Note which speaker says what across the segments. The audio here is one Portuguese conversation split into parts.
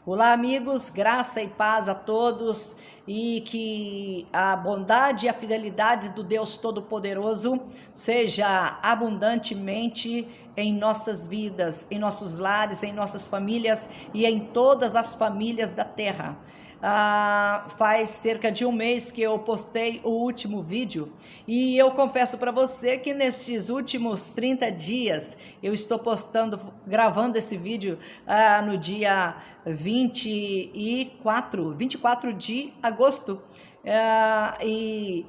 Speaker 1: Olá, amigos, graça e paz a todos e que a bondade e a fidelidade do Deus Todo-Poderoso seja abundantemente em nossas vidas, em nossos lares, em nossas famílias e em todas as famílias da terra. Faz cerca de um mês que eu postei o último vídeo e eu confesso para você que nestes últimos 30 dias eu estou gravando esse vídeo no dia 24 de agosto e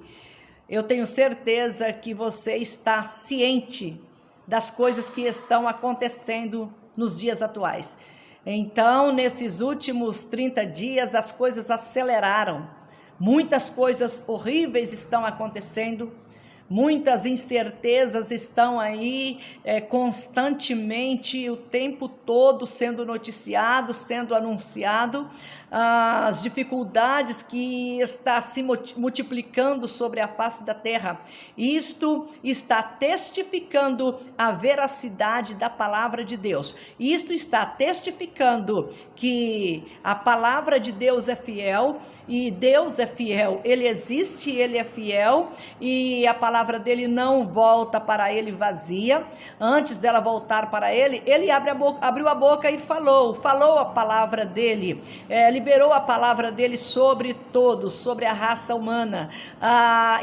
Speaker 1: eu tenho certeza que você está ciente das coisas que estão acontecendo nos dias atuais. Então, nesses últimos 30 dias, as coisas aceleraram. Muitas coisas horríveis estão acontecendo. Muitas incertezas estão aí constantemente, o tempo todo sendo noticiado, sendo anunciado. As dificuldades que está se multiplicando sobre a face da terra. Isto está testificando a veracidade da palavra de Deus. Isto está testificando que a palavra de Deus é fiel e Deus é fiel. Ele existe, ele é fiel e a palavra dele não volta para ele vazia. Antes dela voltar para ele, ele abriu a boca e falou a palavra dele. Liberou a palavra dele sobre todos, sobre a raça humana,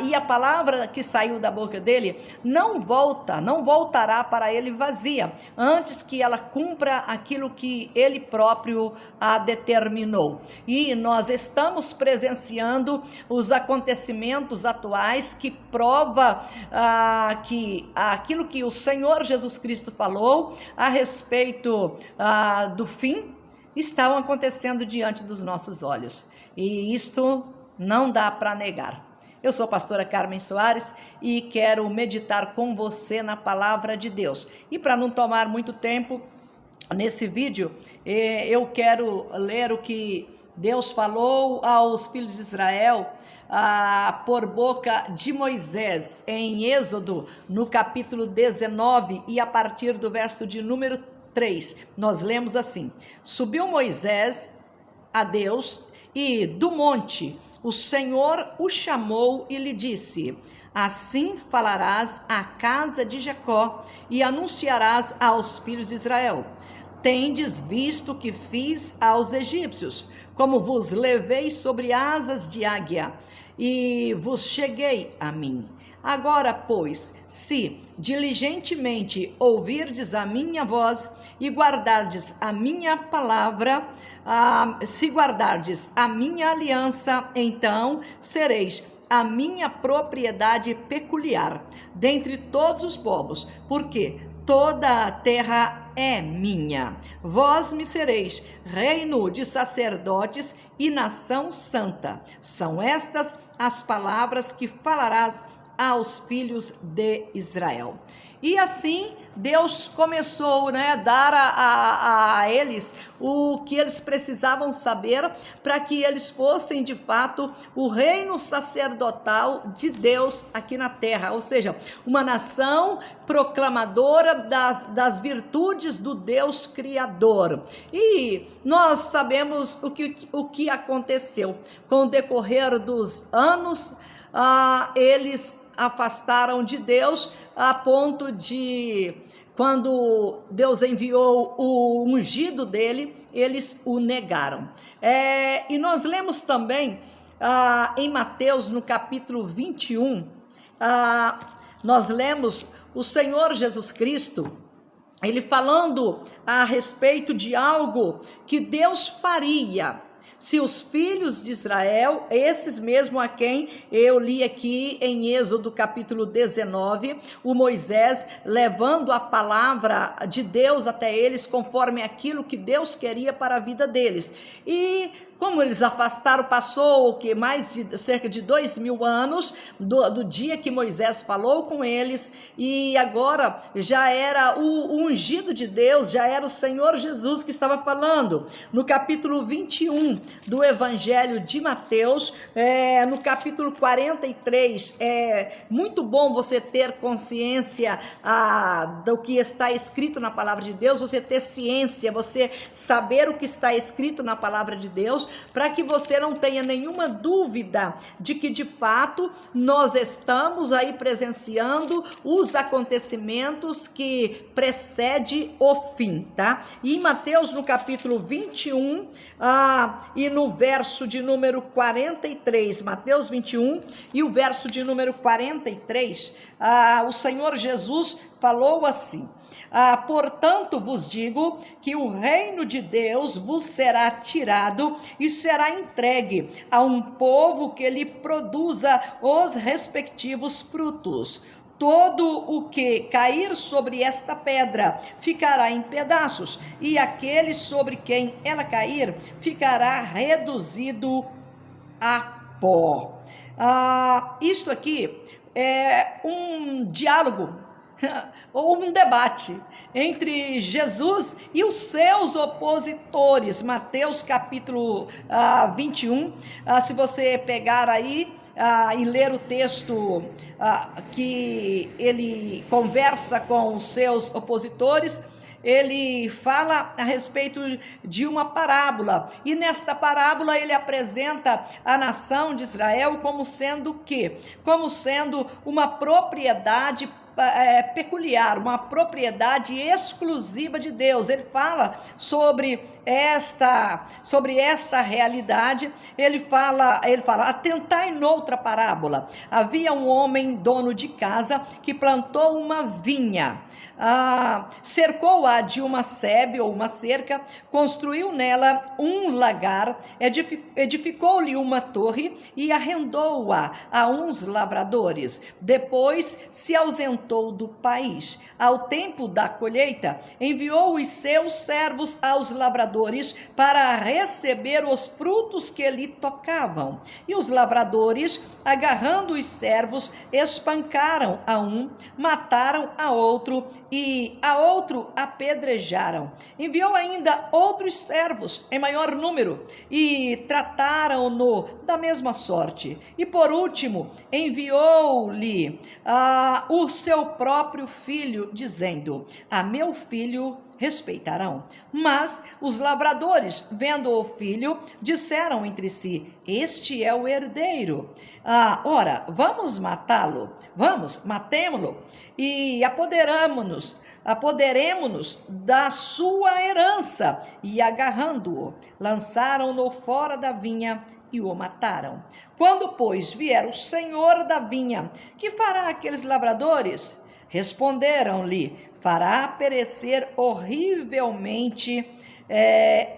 Speaker 1: e a palavra que saiu da boca dele não voltará para ele vazia, antes que ela cumpra aquilo que ele próprio determinou. E nós estamos presenciando os acontecimentos atuais que prova que aquilo que o Senhor Jesus Cristo falou a respeito do fim estão acontecendo diante dos nossos olhos, e isto não dá para negar. Eu sou a pastora Carmen Soares e quero meditar com você na palavra de Deus. E para não tomar muito tempo nesse vídeo, eu quero ler o que Deus falou aos filhos de Israel por boca de Moisés, em Êxodo, no capítulo 19, e a partir do verso de número 3, nós lemos assim: Subiu Moisés a Deus, e do monte o Senhor o chamou e lhe disse: Assim falarás à casa de Jacó e anunciarás aos filhos de Israel: Tendes visto o que fiz aos egípcios, como vos levei sobre asas de águia e vos cheguei a mim. Agora, pois, se diligentemente ouvirdes a minha voz e guardardes a minha palavra, se guardardes a minha aliança, então sereis a minha propriedade peculiar dentre todos os povos, porque toda a terra é minha. Vós me sereis reino de sacerdotes e nação santa. São estas as palavras que falarás aos filhos de Israel. E assim Deus começou a dar a eles o que eles precisavam saber para que eles fossem de fato o reino sacerdotal de Deus aqui na terra, ou seja, uma nação proclamadora das virtudes do Deus Criador. E nós sabemos o que aconteceu com o decorrer dos anos. Eles afastaram de Deus a ponto de, quando Deus enviou o ungido dele, eles o negaram. E nós lemos também em Mateus, no capítulo 21, nós lemos o Senhor Jesus Cristo, ele falando a respeito de algo que Deus faria se os filhos de Israel, esses mesmo a quem eu li aqui em Êxodo capítulo 19, o Moisés levando a palavra de Deus até eles, conforme aquilo que Deus queria para a vida deles. E como eles afastaram, passou cerca de 2000 anos do dia que Moisés falou com eles, e agora já era o ungido de Deus, já era o Senhor Jesus que estava falando. No capítulo 21 fim do Evangelho de Mateus, no capítulo 43. É muito bom você ter consciência do que está escrito na palavra de Deus, você ter ciência, você saber o que está escrito na palavra de Deus, para que você não tenha nenhuma dúvida de que de fato nós estamos aí presenciando os acontecimentos que precede o fim, tá? E em Mateus, no capítulo 21, e no verso de número 43, Mateus 21 e o verso de número 43, o Senhor Jesus falou assim: portanto vos digo que o reino de Deus vos será tirado e será entregue a um povo que lhe produza os respectivos frutos. Todo o que cair sobre esta pedra ficará em pedaços, e aquele sobre quem ela cair ficará reduzido a pó. Isto aqui é um diálogo ou um debate entre Jesus e os seus opositores. Mateus capítulo 21, se você pegar aí e ler o texto que ele conversa com os seus opositores, ele fala a respeito de uma parábola, e nesta parábola ele apresenta a nação de Israel como sendo o quê? Como sendo uma propriedade peculiar, uma propriedade exclusiva de Deus. Ele fala sobre esta realidade. Ele fala, atentai noutra parábola. Havia um homem dono de casa que plantou uma vinha, cercou-a de uma sebe ou uma cerca, construiu nela um lagar, edificou-lhe uma torre e arrendou-a a uns lavradores. Depois se ausentou do país. Ao tempo da colheita, enviou os seus servos aos lavradores para receber os frutos que lhe tocavam. E os lavradores, agarrando os servos, espancaram a um, mataram a outro e a outro apedrejaram. Enviou ainda outros servos em maior número e trataram-no da mesma sorte. E por último, enviou-lhe o seu próprio filho, dizendo: a meu filho respeitarão. Mas os lavradores, vendo o filho, disseram entre si: este é o herdeiro. Ora, vamos matá-lo, matemo-lo e apoderemo-nos da sua herança. E agarrando-o, lançaram-no fora da vinha e o mataram. Quando, pois, vier o senhor da vinha, que fará aqueles lavradores? Responderam-lhe: fará perecer horrivelmente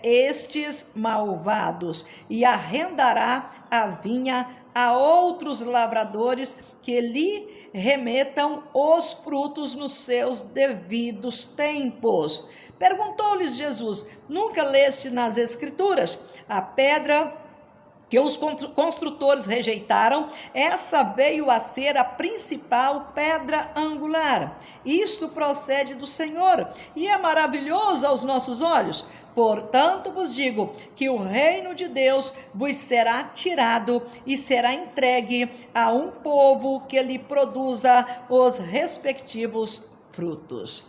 Speaker 1: estes malvados, e arrendará a vinha a outros lavradores que lhe remetam os frutos nos seus devidos tempos. Perguntou-lhes Jesus: nunca leste nas Escrituras? A pedra que os construtores rejeitaram, essa veio a ser a principal pedra angular. Isto procede do Senhor e é maravilhoso aos nossos olhos. Portanto vos digo que o reino de Deus vos será tirado e será entregue a um povo que lhe produza os respectivos frutos.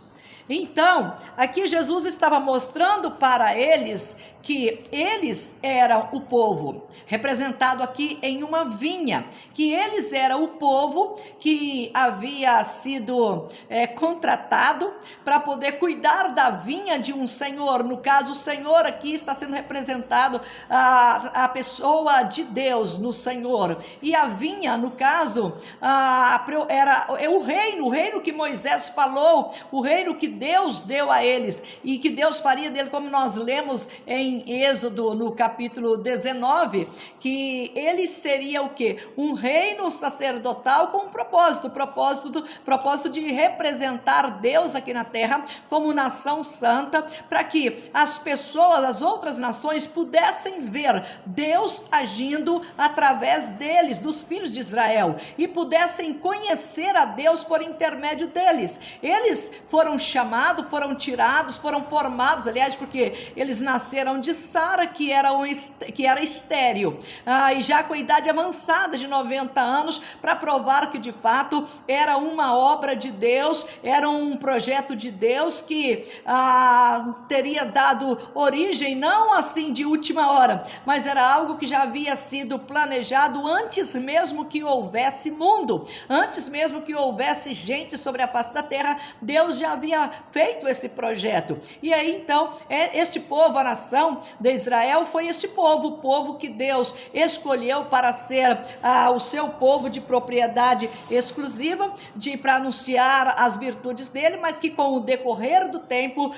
Speaker 1: Então, aqui Jesus estava mostrando para eles que eles eram o povo, representado aqui em uma vinha, que eles eram o povo que havia sido contratado para poder cuidar da vinha de um senhor. No caso, o senhor aqui está sendo representado a pessoa de Deus no Senhor, e a vinha, no caso, era o reino que Moisés falou, o reino que Deus deu a eles, e que Deus faria dele, como nós lemos em Êxodo, no capítulo 19, que ele seria o quê? Um reino sacerdotal com um propósito de representar Deus aqui na terra como nação santa, para que as pessoas, as outras nações, pudessem ver Deus agindo através deles, dos filhos de Israel, e pudessem conhecer a Deus por intermédio deles. Eles foram chamados chamado, foram tirados, foram formados, aliás, porque eles nasceram de Sara, que era estéril, e já com a idade avançada de 90 anos, para provar que de fato era uma obra de Deus, era um projeto de Deus que teria dado origem, não assim de última hora, mas era algo que já havia sido planejado antes mesmo que houvesse mundo, antes mesmo que houvesse gente sobre a face da terra. Deus já havia feito esse projeto. E aí então, este povo, a nação de Israel, foi este povo, o povo que Deus escolheu para ser o seu povo de propriedade exclusiva, para anunciar as virtudes dele, mas que com o decorrer do tempo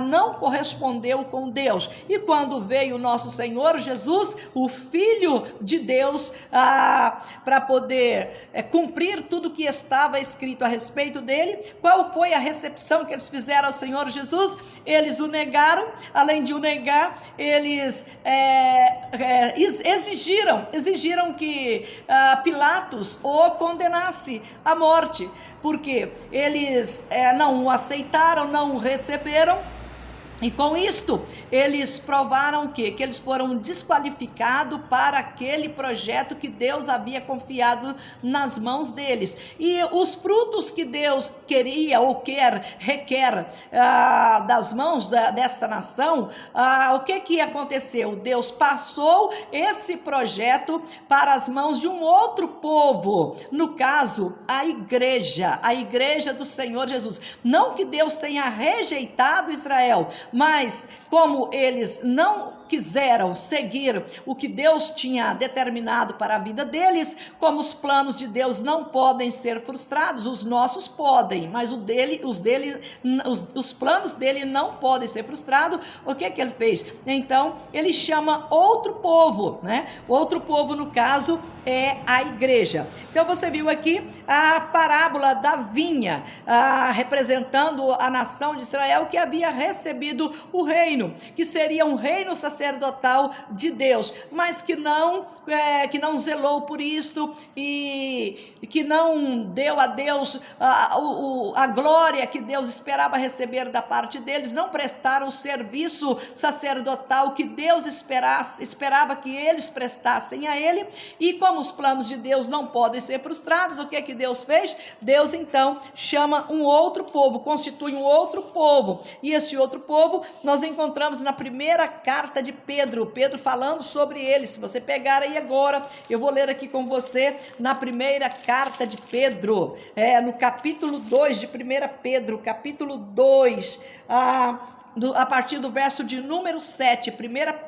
Speaker 1: não correspondeu com Deus. E quando veio o nosso Senhor Jesus, o Filho de Deus, para poder cumprir tudo que estava escrito a respeito dele, qual foi a recepção que eles fizeram ao Senhor Jesus? Eles o negaram. Além de o negar, eles exigiram que Pilatos o condenasse à morte, porque eles não o aceitaram, não o receberam. E com isto, eles provaram que eles foram desqualificados para aquele projeto que Deus havia confiado nas mãos deles. E os frutos que Deus queria ou requer das mãos desta nação, o que aconteceu? Deus passou esse projeto para as mãos de um outro povo, no caso, a igreja do Senhor Jesus. Não que Deus tenha rejeitado Israel, mas como eles não quiseram seguir o que Deus tinha determinado para a vida deles, como os planos de Deus não podem ser frustrados, os nossos podem, mas os planos dele não podem ser frustrados. O que ele fez? Então ele chama outro povo, né? Outro povo, no caso, é a igreja. Então você viu aqui a parábola da vinha, representando a nação de Israel, que havia recebido o reino, que seria um reino sacerdotal de Deus, mas que não zelou por isto, e que não deu a Deus a glória que Deus esperava receber da parte deles, não prestaram o serviço sacerdotal que Deus esperava que eles prestassem a ele. E como os planos de Deus não podem ser frustrados, o que Deus fez? Deus então chama um outro povo, constitui um outro povo, e esse outro povo nós encontramos na primeira carta de Pedro falando sobre ele. Se você pegar aí agora, eu vou ler aqui com você na primeira carta de Pedro, no capítulo 2 de 1 Pedro, capítulo 2, a partir do verso de número 7, 1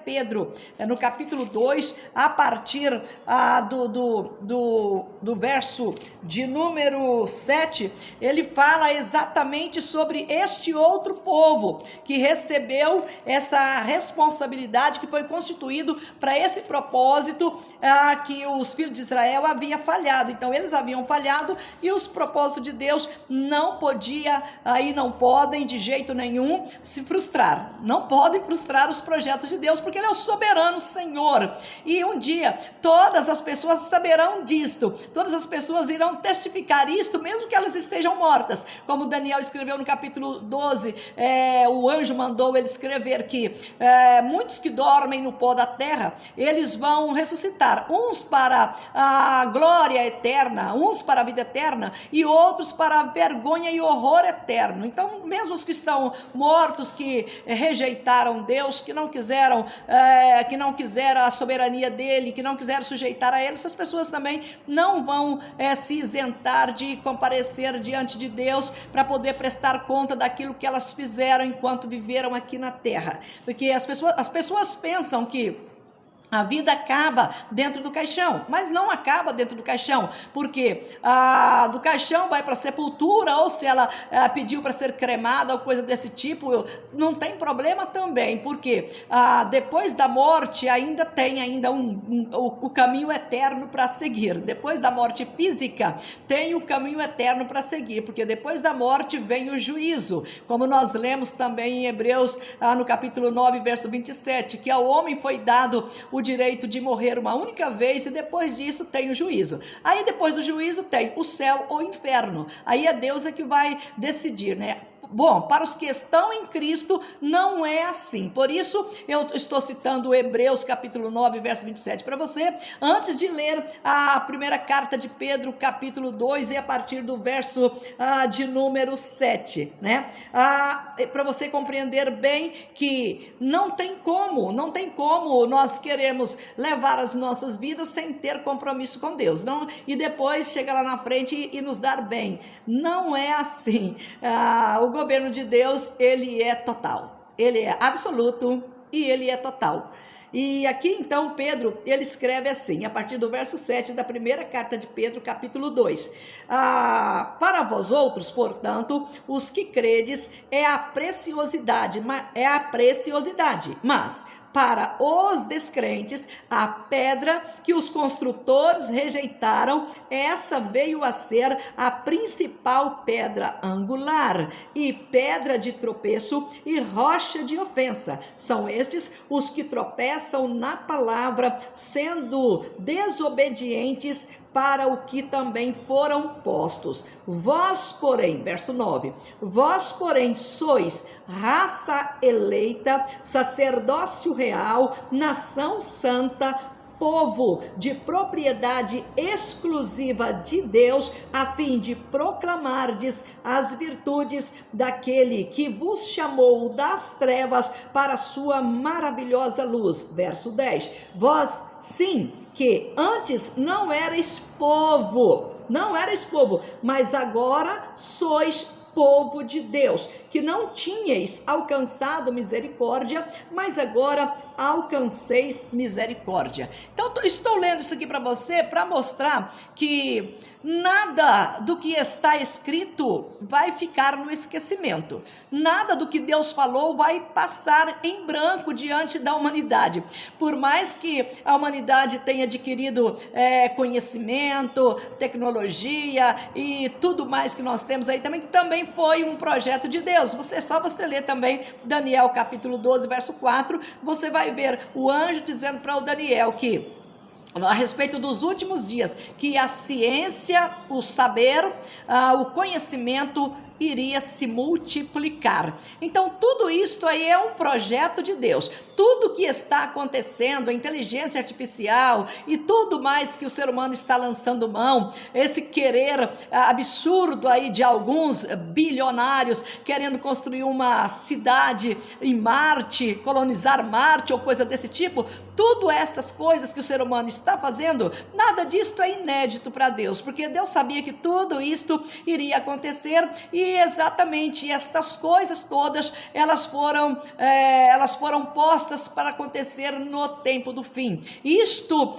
Speaker 1: Pedro, no capítulo 2, a partir do verso de número 7, ele fala exatamente sobre este outro povo que recebeu essa responsabilidade, que foi constituído para esse propósito, que os filhos de Israel haviam falhado. Então eles haviam falhado, e os propósitos de Deus não podem de jeito nenhum se frustrar, não podem frustrar os projetos de Deus, porque Ele é o soberano Senhor. E um dia todas as pessoas saberão disto, todas as pessoas irão testificar isto, mesmo que elas estejam mortas, como Daniel escreveu no capítulo 12, o anjo mandou ele escrever que muitos que dormem no pó da terra, eles vão ressuscitar, uns para a glória eterna, uns para a vida eterna, e outros para a vergonha e horror eterno. Então mesmo os que estão mortos, que rejeitaram Deus, que não quiseram a soberania dele, que não quiseram sujeitar a ele, essas pessoas também não vão se isentar de comparecer diante de Deus para poder prestar conta daquilo que elas fizeram enquanto viveram aqui na terra. Porque as pessoas pensam que a vida acaba dentro do caixão, mas não acaba dentro do caixão, porque do caixão vai para a sepultura, ou se ela pediu para ser cremada ou coisa desse tipo, não tem problema também, porque depois da morte ainda tem o caminho eterno para seguir. Depois da morte física tem o caminho eterno para seguir, porque depois da morte vem o juízo, como nós lemos também em Hebreus, no capítulo 9, verso 27, que ao homem foi dado o direito de morrer uma única vez, e depois disso tem o juízo. Aí depois do juízo tem o céu ou o inferno. Aí é Deus que vai decidir, né? Bom, para os que estão em Cristo, não é assim. Por isso, eu estou citando Hebreus capítulo 9, verso 27 para você, antes de ler a primeira carta de Pedro, capítulo 2, e a partir do verso de número 7, né? Para você compreender bem que não tem como nós queremos levar as nossas vidas sem ter compromisso com Deus, não, e depois chegar lá na frente e nos dar bem. Não é assim. O governo de Deus, ele é total, ele é absoluto e ele é total. E aqui então Pedro, ele escreve assim, a partir do verso 7 da primeira carta de Pedro, capítulo 2. Para vós outros, portanto, os que credes, é a preciosidade, mas para os descrentes, a pedra que os construtores rejeitaram, essa veio a ser a principal pedra angular, e pedra de tropeço e rocha de ofensa. São estes os que tropeçam na palavra, sendo desobedientes para o que também foram postos. Vós, porém, verso 9, vós, porém, sois raça eleita, sacerdócio real, nação santa, povo de propriedade exclusiva de Deus, a fim de proclamardes as virtudes daquele que vos chamou das trevas para a sua maravilhosa luz. Verso 10, vós sim, que antes não erais povo, mas agora sois povo de Deus, que não tinhais alcançado misericórdia, mas agora alcanceis misericórdia. Então, estou lendo isso aqui para você, para mostrar que nada do que está escrito vai ficar no esquecimento. Nada do que Deus falou vai passar em branco diante da humanidade. Por mais que a humanidade tenha adquirido conhecimento, tecnologia e tudo mais que nós temos aí também foi um projeto de Deus. Só você ler também Daniel capítulo 12, verso 4, você vai ver o anjo dizendo para o Daniel que a respeito dos últimos dias, que a ciência, o saber, o conhecimento iria se multiplicar. Então tudo isso aí é um projeto de Deus. Tudo que está acontecendo, a inteligência artificial e tudo mais que o ser humano está lançando mão, esse querer absurdo aí de alguns bilionários querendo construir uma cidade em Marte, colonizar Marte ou coisa desse tipo, tudo essas coisas que o ser humano está fazendo, nada disto é inédito para Deus, porque Deus sabia que tudo isto iria acontecer. E exatamente estas coisas todas, elas foram postas para acontecer no tempo do fim. Isto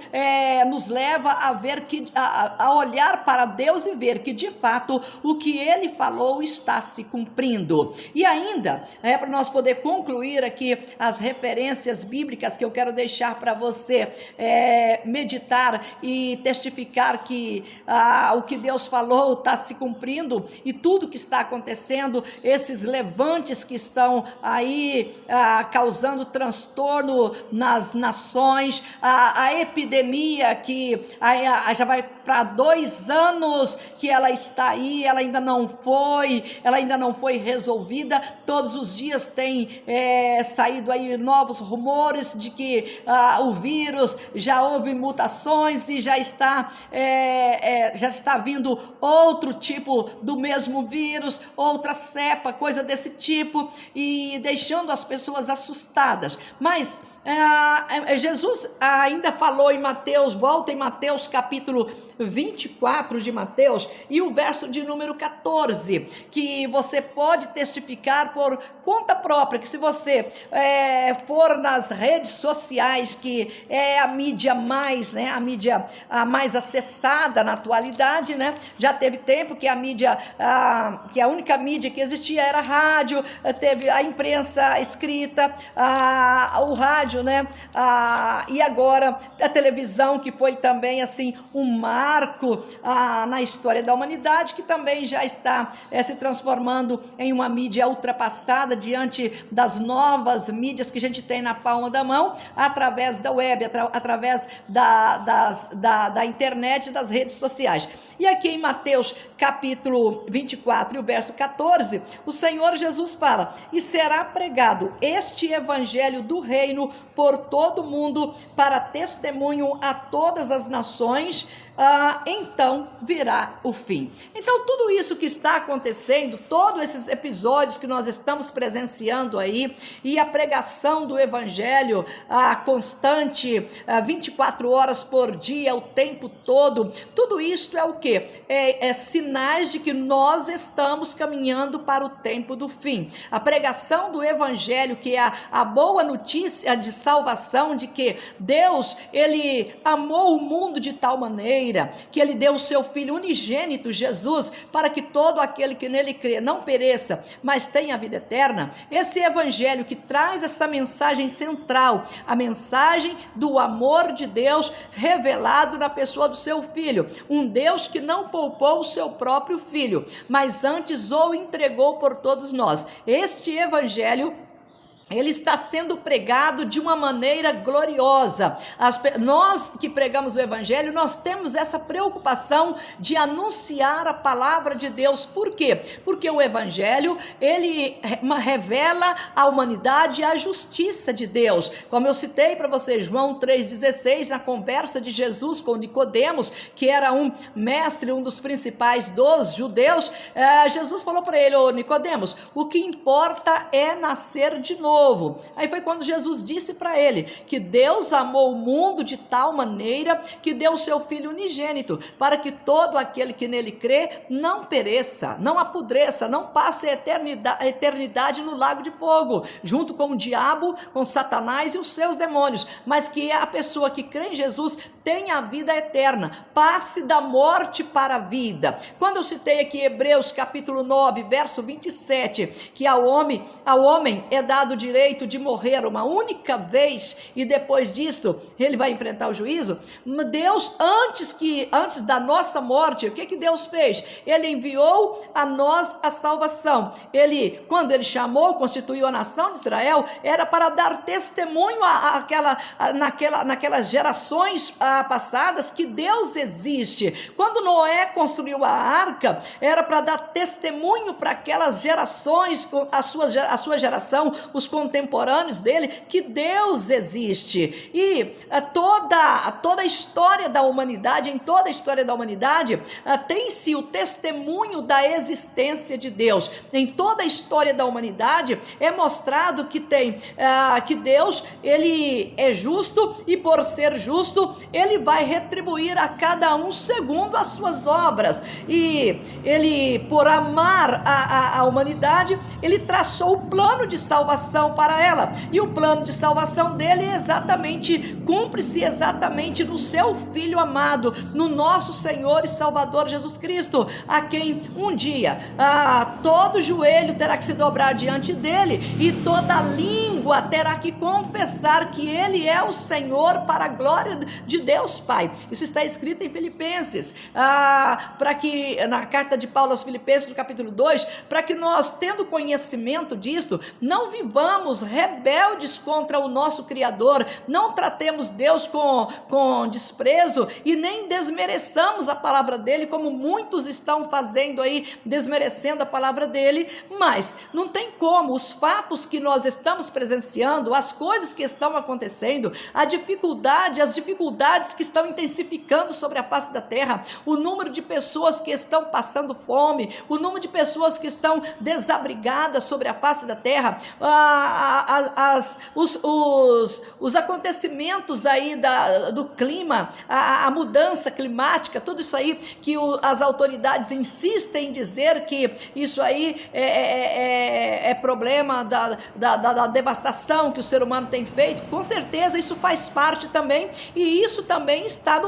Speaker 1: nos leva a ver a olhar para Deus e ver que de fato o que Ele falou está se cumprindo. E ainda, para nós poder concluir aqui as referências bíblicas que eu quero deixar para você meditar e testificar que o que Deus falou está se cumprindo, e tudo que está acontecendo, esses levantes que estão aí causando transtorno nas nações, a epidemia que já vai para 2 anos que ela está aí, ela ainda não foi resolvida. Todos os dias tem saído aí novos rumores de que o vírus já houve mutações e já está vindo outro tipo do mesmo vírus, outra cepa, coisa desse tipo, e deixando as pessoas assustadas. Mas Jesus ainda falou em Mateus, volta em Mateus capítulo 24 de Mateus, e o verso de número 14, que você pode testificar por conta própria, que se você for nas redes sociais, que é a mídia mais, né, a mídia mais acessada na atualidade, né, já teve tempo que que a única mídia que existia era a rádio, teve a imprensa escrita, o rádio, rádio, né? E agora a televisão, que foi também assim um marco na história da humanidade, que também já está se transformando em uma mídia ultrapassada diante das novas mídias que a gente tem na palma da mão, através da web, através da internet e das redes sociais. E aqui em Mateus capítulo 24 e o verso 14, o Senhor Jesus fala: e será pregado este evangelho do reino por todo o mundo para testemunho a todas as nações, então virá o fim. Então tudo isso que está acontecendo, todos esses episódios que nós estamos presenciando aí, e a pregação do evangelho constante, 24 horas por dia, o tempo todo, tudo isso é o quê? É sinais de que nós estamos caminhando para o tempo do fim. A pregação do evangelho, que é a boa notícia de salvação, de que Deus, ele amou o mundo de tal maneira que ele deu o seu Filho unigênito, Jesus, para que todo aquele que nele crê não pereça, mas tenha a vida eterna. Esse evangelho que traz essa mensagem central, a mensagem do amor de Deus revelado na pessoa do seu Filho, um Deus que não poupou o seu próprio Filho, mas antes o entregou por todos nós. Este evangelho, ele está sendo pregado de uma maneira gloriosa. Nós que pregamos o evangelho, nós temos essa preocupação de anunciar a palavra de Deus. Por quê? Porque o evangelho, ele revela à humanidade a justiça de Deus. Como eu citei para vocês, João 3,16, na conversa de Jesus com Nicodemos, que era um mestre, um dos principais dos judeus, Jesus falou para ele: ô Nicodemos, o que importa é nascer de novo. Aí foi quando Jesus disse para ele que Deus amou o mundo de tal maneira que deu o seu Filho unigênito, para que todo aquele que nele crê não pereça, não apodreça, não passe a eternidade no lago de fogo, junto com o diabo, com Satanás e os seus demônios, mas que a pessoa que crê em Jesus tenha a vida eterna, passe da morte para a vida. Quando eu citei aqui Hebreus capítulo 9, verso 27, que ao homem é dado o direito de morrer uma única vez e depois disso ele vai enfrentar o juízo, Deus, antes da nossa morte, o que Deus fez? Ele enviou a nós a salvação. Quando ele chamou, constituiu a nação de Israel, era para dar testemunho naquelas gerações passadas que Deus existe. Quando Noé construiu a arca, era para dar testemunho para aquelas gerações, a sua geração, os contemporâneos dele, que Deus existe. E toda a história da humanidade, em toda a história da humanidade, tem-se o testemunho da existência de Deus. Em toda a história da humanidade é mostrado que Deus, ele é justo, e por ser justo, ele vai retribuir a cada um segundo as suas obras. E ele, por amar a humanidade, ele traçou o plano de salvação para ela, e o plano de salvação dele cumpre-se exatamente no seu Filho amado, no nosso Senhor e Salvador Jesus Cristo, a quem um dia todo joelho terá que se dobrar diante dele, e toda língua terá que confessar que ele é o Senhor, para a glória de Deus Pai. Isso está escrito em Filipenses, para que, na carta de Paulo aos Filipenses, no capítulo 2, para que nós, tendo conhecimento disto, não vivamos rebeldes contra o nosso Criador, não tratemos Deus com desprezo, e nem desmereçamos a palavra dele, como muitos estão fazendo aí, desmerecendo a palavra dele. Mas não tem como, os fatos que nós estamos presenciando, as coisas que estão acontecendo, as dificuldades que estão intensificando sobre a face da terra, o número de pessoas que estão passando fome, o número de pessoas que estão desabrigadas sobre a face da terra, os acontecimentos aí do clima, a mudança climática, tudo isso aí que as autoridades insistem em dizer que isso aí é problema da devastação devastação que o ser humano tem feito, com certeza isso faz parte também, e isso também está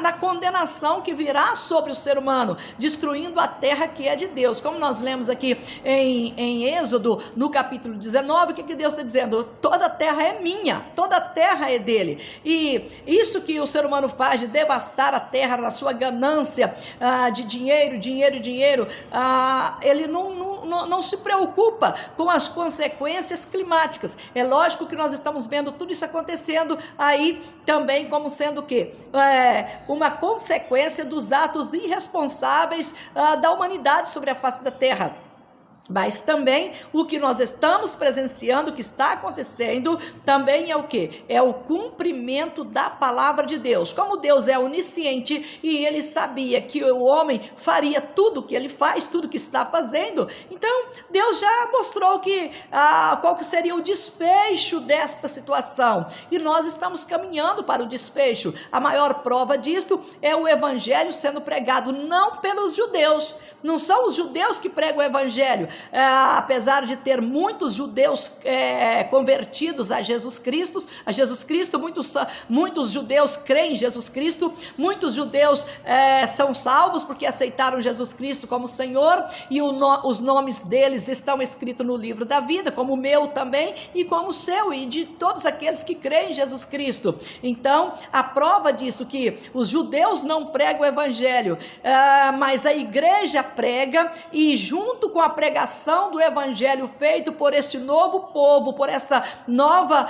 Speaker 1: na condenação que virá sobre o ser humano, destruindo a terra que é de Deus. Como nós lemos aqui em Êxodo, no capítulo 19, o que Deus está dizendo? Toda a terra é minha, toda a terra é dele. E isso que o ser humano faz de devastar a terra na sua ganância de dinheiro, ele não se preocupa com as consequências climáticas. É lógico que nós estamos vendo tudo isso acontecendo aí também como sendo o quê? Uma consequência dos atos irresponsáveis da humanidade sobre a face da terra. Mas também o que nós estamos presenciando, o que está acontecendo, também é o quê? É o cumprimento da palavra de Deus. Como Deus é onisciente e ele sabia que o homem faria tudo o que ele faz, tudo que está fazendo, então Deus já mostrou qual que seria o desfecho desta situação. E nós estamos caminhando para o desfecho. A maior prova disto é o evangelho sendo pregado não pelos judeus. Não são os judeus que pregam o evangelho. Apesar de ter muitos judeus convertidos a Jesus Cristo, muitos judeus creem em Jesus Cristo, muitos judeus são salvos porque aceitaram Jesus Cristo como Senhor, e os nomes deles estão escritos no livro da vida, como o meu também, e como o seu, e de todos aqueles que creem em Jesus Cristo. Então, a prova disso, que os judeus não pregam o evangelho, mas a igreja prega, e junto com a pregação do evangelho feito por este novo povo, por esta nova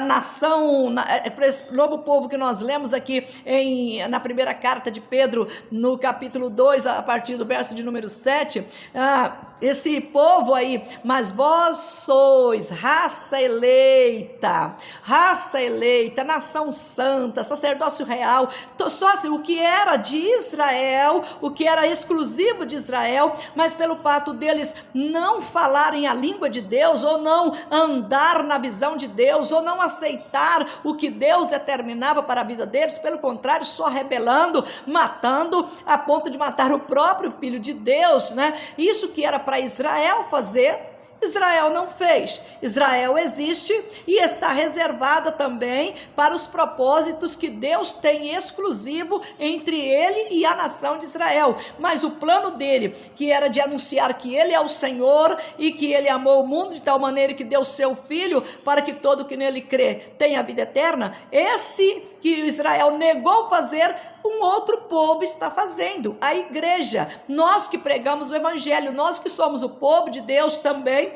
Speaker 1: nação, por esse novo povo que nós lemos aqui na primeira carta de Pedro, no capítulo 2, a partir do verso de número 7, esse povo aí: mas vós sois raça eleita, nação santa, sacerdócio real. Só assim, o que era de Israel, o que era exclusivo de Israel, mas pelo fato deles não falarem a língua de Deus, ou não andar na visão de Deus, ou não aceitar o que Deus determinava para a vida deles, pelo contrário, só rebelando, matando, a ponto de matar o próprio Filho de Deus, né? Isso que era para Israel fazer, Israel não fez. Israel existe e está reservada também para os propósitos que Deus tem exclusivo entre ele e a nação de Israel. Mas o plano dele, que era de anunciar que ele é o Senhor e que ele amou o mundo de tal maneira que deu seu Filho para que todo que nele crê tenha a vida eterna, esse que Israel negou fazer, um outro povo está fazendo, a igreja. Nós que pregamos o evangelho, nós que somos o povo de Deus também.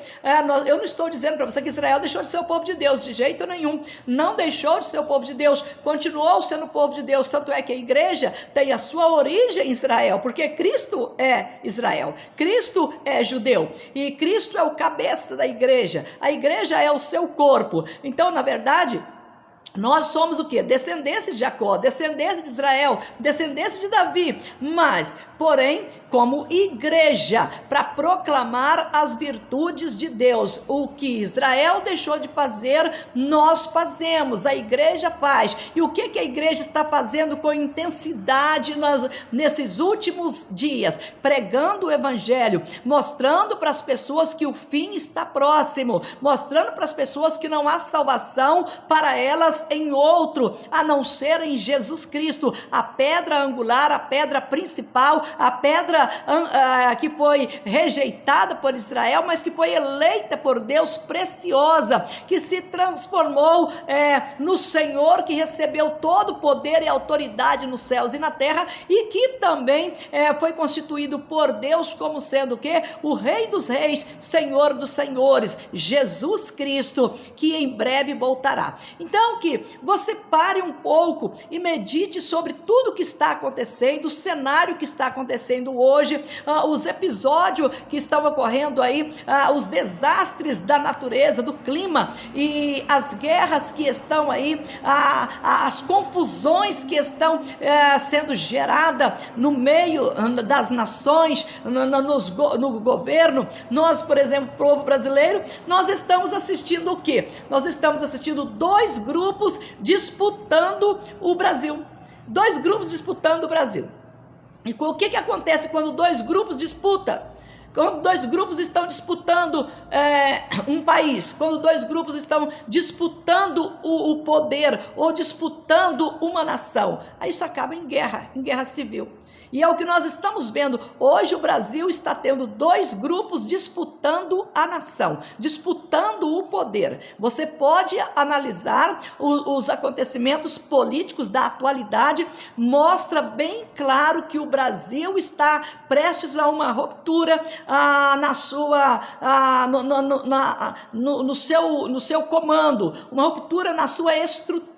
Speaker 1: Eu não estou dizendo para você que Israel deixou de ser o povo de Deus, de jeito nenhum. Não deixou de ser o povo de Deus, continuou sendo o povo de Deus. Tanto é que a igreja tem a sua origem em Israel, porque Cristo é Israel, Cristo é judeu, e Cristo é o cabeça da igreja. A igreja é o seu corpo. Então, na verdade, nós somos o quê? Descendência de Jacó, descendência de Israel, descendência de Davi, mas, porém, como igreja, para proclamar as virtudes de Deus. O que Israel deixou de fazer, nós fazemos, a igreja faz. E o que a igreja está fazendo com intensidade nesses últimos dias? Pregando o evangelho, mostrando para as pessoas que o fim está próximo, mostrando para as pessoas que não há salvação para elas em outro, a não ser em Jesus Cristo, a pedra angular, a pedra principal, a pedra que foi rejeitada por Israel, mas que foi eleita por Deus, preciosa, que se transformou no Senhor, que recebeu todo o poder e autoridade nos céus e na terra, e que também foi constituído por Deus como sendo o quê? O Rei dos Reis, Senhor dos Senhores, Jesus Cristo, que em breve voltará. Então, que você pare um pouco e medite sobre tudo que está acontecendo, o cenário que está acontecendo hoje, os episódios que estão ocorrendo aí, os desastres da natureza, do clima, e as guerras que estão aí, as confusões que estão sendo geradas no meio das nações, no governo. Nós, por exemplo, povo brasileiro, nós estamos assistindo o quê? Nós estamos assistindo dois grupos disputando o Brasil. E o que acontece quando dois grupos disputam? Quando dois grupos estão disputando um país, quando dois grupos estão disputando o poder ou disputando uma nação, aí isso acaba em guerra civil. E é o que nós estamos vendo. Hoje o Brasil está tendo dois grupos disputando a nação, disputando o poder. Você pode analisar os acontecimentos políticos da atualidade, mostra bem claro que o Brasil está prestes a uma ruptura no seu comando, uma ruptura na sua estrutura.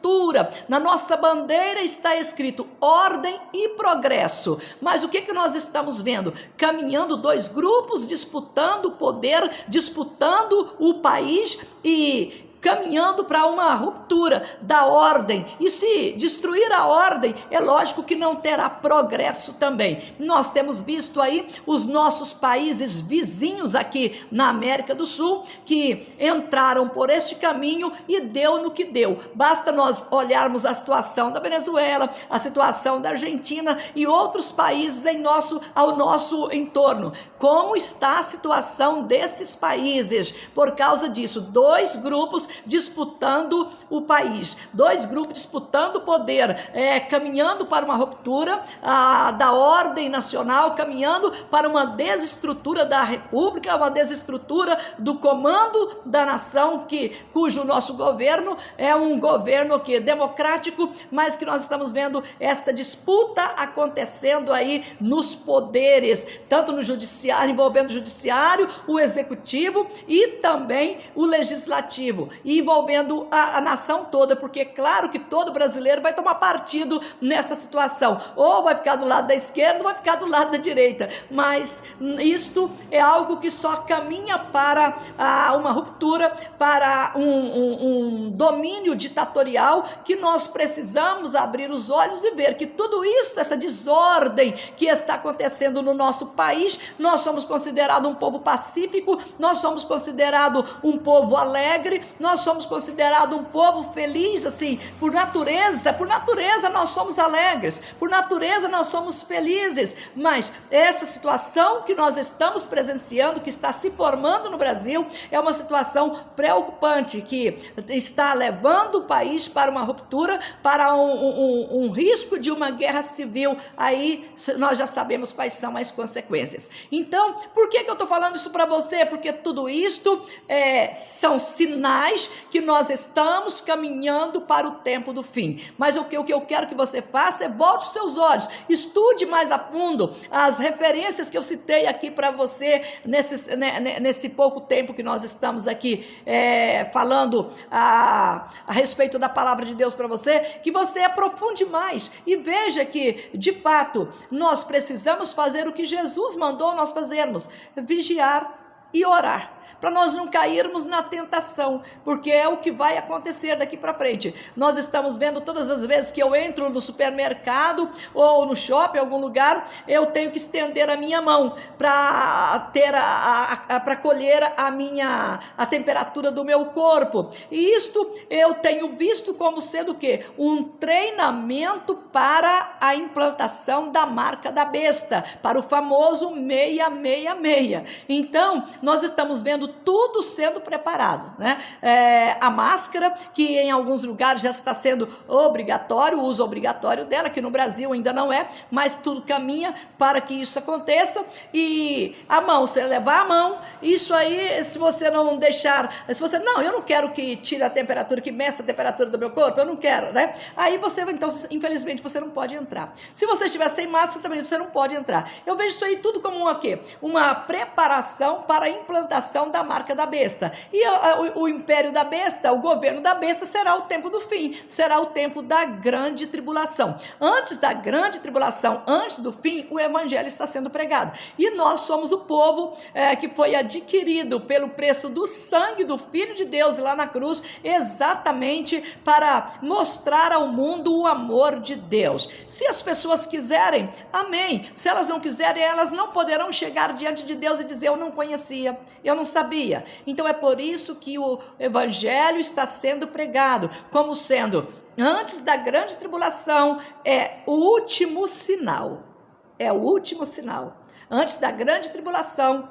Speaker 1: Na nossa bandeira está escrito ordem e progresso. Mas o que nós estamos vendo? Caminhando dois grupos, disputando o poder, disputando o país e caminhando para uma ruptura da ordem. E se destruir a ordem, é lógico que não terá progresso também. Nós temos visto aí os nossos países vizinhos aqui na América do Sul, que entraram por este caminho e deu no que deu. Basta nós olharmos a situação da Venezuela, a situação da Argentina e outros países ao nosso entorno. Como está a situação desses países? Por causa disso, dois grupos disputando o país, dois grupos disputando o poder, caminhando para uma ruptura da ordem nacional, caminhando para uma desestrutura da república, uma desestrutura do comando da nação, cujo nosso governo é um governo democrático, mas que nós estamos vendo esta disputa acontecendo aí nos poderes, tanto no judiciário, envolvendo o judiciário, o executivo e também o legislativo, e envolvendo a nação toda, porque é claro que todo brasileiro vai tomar partido nessa situação, ou vai ficar do lado da esquerda ou vai ficar do lado da direita, mas isto é algo que só caminha para uma ruptura, para um domínio ditatorial, que nós precisamos abrir os olhos e ver que tudo isso, essa desordem que está acontecendo no nosso país, nós somos considerados um povo pacífico, nós somos considerados um povo alegre, nós somos considerados um povo feliz, assim, por natureza nós somos alegres, por natureza nós somos felizes, mas essa situação que nós estamos presenciando, que está se formando no Brasil, é uma situação preocupante, que está levando o país para uma ruptura, para um risco de uma guerra civil. Aí nós já sabemos quais são as consequências. Então, por que eu estou falando isso para você? Porque tudo isto são sinais que nós estamos caminhando para o tempo do fim. Mas o que eu quero que você faça é volte os seus olhos, estude mais a fundo as referências que eu citei aqui para você nesse pouco tempo que nós estamos aqui falando a respeito da palavra de Deus para você, que você aprofunde mais e veja que, de fato, nós precisamos fazer o que Jesus mandou nós fazermos: vigiar e orar, para nós não cairmos na tentação, porque é o que vai acontecer daqui para frente. Nós estamos vendo todas as vezes que eu entro no supermercado ou no shopping, em algum lugar, eu tenho que estender a minha mão para ter para colher a temperatura do meu corpo. E isto eu tenho visto como sendo o quê? Um treinamento para a implantação da marca da besta, para o famoso 666. Então, nós estamos vendo tudo sendo preparado, né? A máscara, que em alguns lugares já está sendo obrigatório, o uso obrigatório dela, que no Brasil ainda não é, mas tudo caminha para que isso aconteça. E a mão, você levar a mão, isso aí, se você não deixar, eu não quero que tire a temperatura, que meça a temperatura do meu corpo, eu não quero, né? Aí você, então, infelizmente, você não pode entrar. Se você estiver sem máscara, também você não pode entrar. Eu vejo isso aí tudo como uma preparação para a implantação da marca da besta. E o império da besta, o governo da besta, será o tempo do fim, será o tempo da grande tribulação. Antes da grande tribulação, antes do fim, o evangelho está sendo pregado. E nós somos o povo que foi adquirido pelo preço do sangue do Filho de Deus lá na cruz, exatamente para mostrar ao mundo o amor de Deus. Se as pessoas quiserem, amém. Se elas não quiserem, elas não poderão chegar diante de Deus e dizer: eu não conhecia, eu não sabia. Então é por isso que o evangelho está sendo pregado como sendo, antes da grande tribulação, é o último sinal. É o último sinal. Antes da grande tribulação,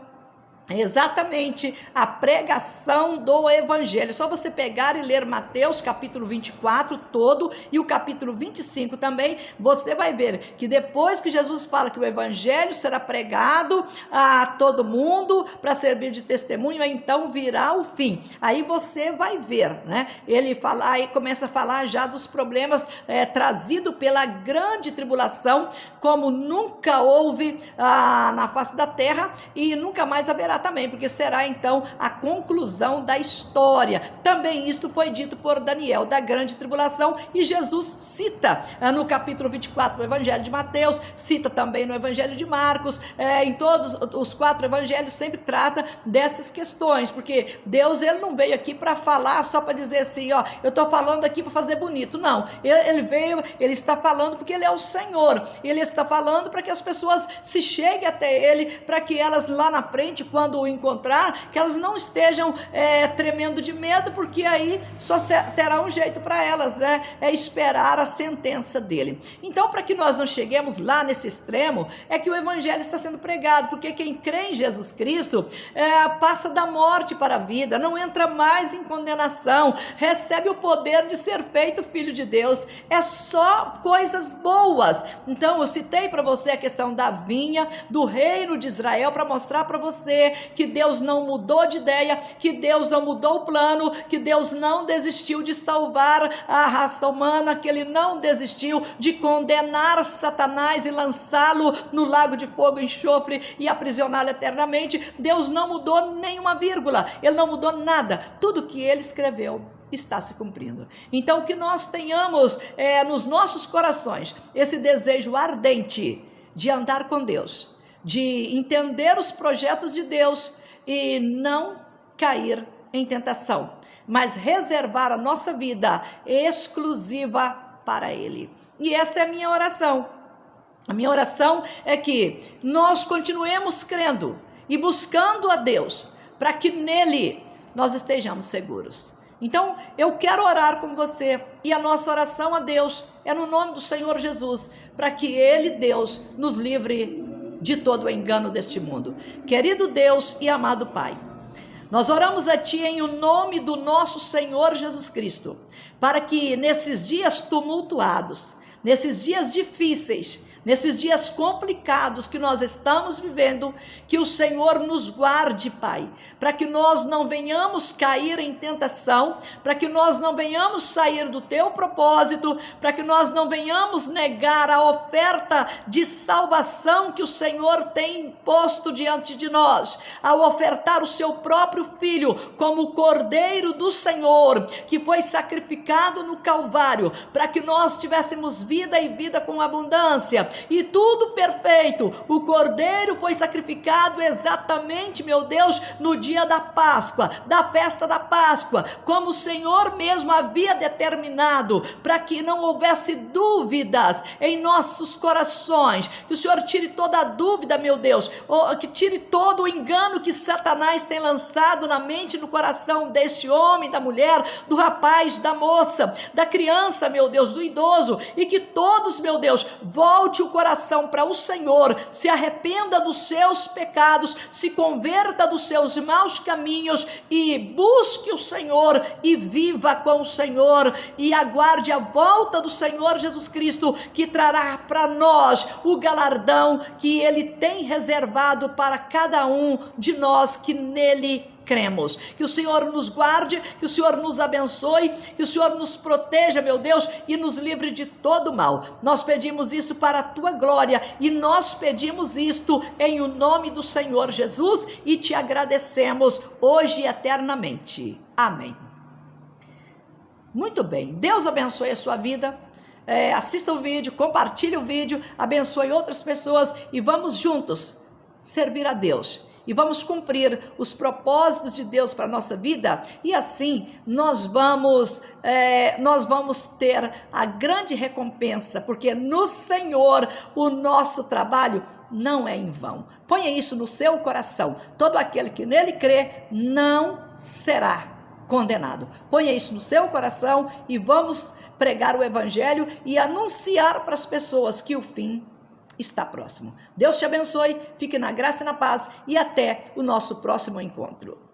Speaker 1: exatamente a pregação do evangelho. Só você pegar e ler Mateus capítulo 24 todo e o capítulo 25 também, você vai ver que depois que Jesus fala que o evangelho será pregado a todo mundo para servir de testemunho, então virá o fim. Aí você vai ver, né? Ele fala, aí começa a falar já dos problemas trazidos pela grande tribulação, como nunca houve na face da terra e nunca mais haverá também, porque será então a conclusão da história. Também isto foi dito por Daniel, da grande tribulação, e Jesus cita no capítulo 24 do Evangelho de Mateus, cita também no Evangelho de Marcos, em todos os 4 evangelhos sempre trata dessas questões, porque Deus, ele não veio aqui para falar só para dizer assim, ó, eu estou falando aqui para fazer bonito, não, ele está falando porque ele é o Senhor, ele está falando para que as pessoas se cheguem até ele, para que elas lá na frente, quando o encontrar, que elas não estejam tremendo de medo, porque aí só terá um jeito para elas, né? É esperar a sentença dele. Então, para que nós não cheguemos lá nesse extremo, é que o evangelho está sendo pregado, porque quem crê em Jesus Cristo passa da morte para a vida, não entra mais em condenação, recebe o poder de ser feito filho de Deus, é só coisas boas. Então, eu citei para você a questão da vinha, do reino de Israel, para mostrar para você que Deus não mudou de ideia, que Deus não mudou o plano, que Deus não desistiu de salvar a raça humana, que ele não desistiu de condenar Satanás e lançá-lo no lago de fogo e enxofre e aprisioná-lo eternamente. Deus não mudou nenhuma vírgula, ele não mudou nada, tudo que ele escreveu está se cumprindo. Então, que nós tenhamos nos nossos corações esse desejo ardente de andar com Deus, de entender os projetos de Deus e não cair em tentação, mas reservar a nossa vida exclusiva para Ele. E essa é a minha oração. A minha oração é que nós continuemos crendo e buscando a Deus, para que nele nós estejamos seguros. Então, eu quero orar com você, e a nossa oração a Deus é no nome do Senhor Jesus, para que Ele, Deus, nos livre de todo o engano deste mundo. Querido Deus e amado Pai, nós oramos a Ti em o nome do nosso Senhor Jesus Cristo, para que nesses dias tumultuados, nesses dias difíceis, nesses dias complicados que nós estamos vivendo, que o Senhor nos guarde, Pai, para que nós não venhamos cair em tentação, para que nós não venhamos sair do Teu propósito, para que nós não venhamos negar a oferta de salvação que o Senhor tem posto diante de nós, ao ofertar o Seu próprio Filho como o Cordeiro do Senhor, que foi sacrificado no Calvário, para que nós tivéssemos vida e vida com abundância, e tudo perfeito. O Cordeiro foi sacrificado exatamente, meu Deus, no dia da Páscoa, da festa da Páscoa, como o Senhor mesmo havia determinado, para que não houvesse dúvidas em nossos corações, que o Senhor tire toda a dúvida, meu Deus, que tire todo o engano que Satanás tem lançado na mente e no coração deste homem, da mulher, do rapaz, da moça, da criança, meu Deus, do idoso, e que todos, meu Deus, volte o coração para o Senhor, se arrependa dos seus pecados, se converta dos seus maus caminhos e busque o Senhor e viva com o Senhor, e aguarde a volta do Senhor Jesus Cristo, que trará para nós o galardão que Ele tem reservado para cada um de nós que nele cremos. Que o Senhor nos guarde, que o Senhor nos abençoe, que o Senhor nos proteja, meu Deus, e nos livre de todo mal. Nós pedimos isso para a Tua glória, e nós pedimos isto em o nome do Senhor Jesus, e Te agradecemos hoje e eternamente. Amém. Muito bem, Deus abençoe a sua vida. Assista o vídeo, compartilhe o vídeo, abençoe outras pessoas, e vamos juntos servir a Deus. E vamos cumprir os propósitos de Deus para a nossa vida, e assim nós vamos ter a grande recompensa, porque no Senhor o nosso trabalho não é em vão. Ponha isso no seu coração. Todo aquele que nele crê não será condenado. Ponha isso no seu coração e vamos pregar o Evangelho e anunciar para as pessoas que o fim está próximo. Deus te abençoe, fique na graça e na paz e até o nosso próximo encontro.